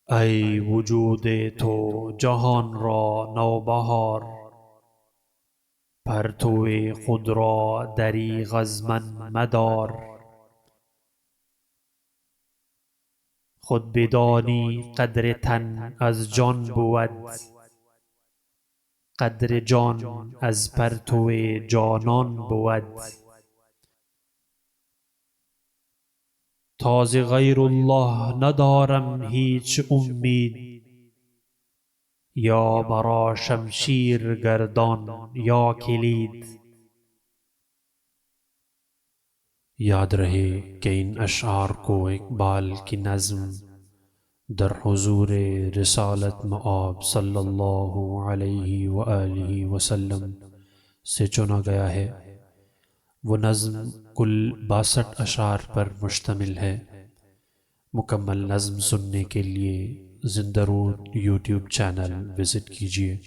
ای وجود تو جهان را نوبهار، پرتو خود را دریغ از من مدار. خود بدانی قدر تن از جان بود، قدر جان از پرتو جانان بود. تا ز غیر الله ندارم هیچ امید، یا مرا شمشیر گردان یا کلید. یاد رہے کہ ان اشعار کو اقبال کی نظم در حضور رسالت مآب صلی اللہ علیہ وآلہ وسلم سے چنا گیا ہے۔ وہ نظم کل 62 اشعار پر مشتمل ہے۔ مکمل نظم سننے کے لیے زندہ رود یوٹیوب چینل وزٹ کیجیے۔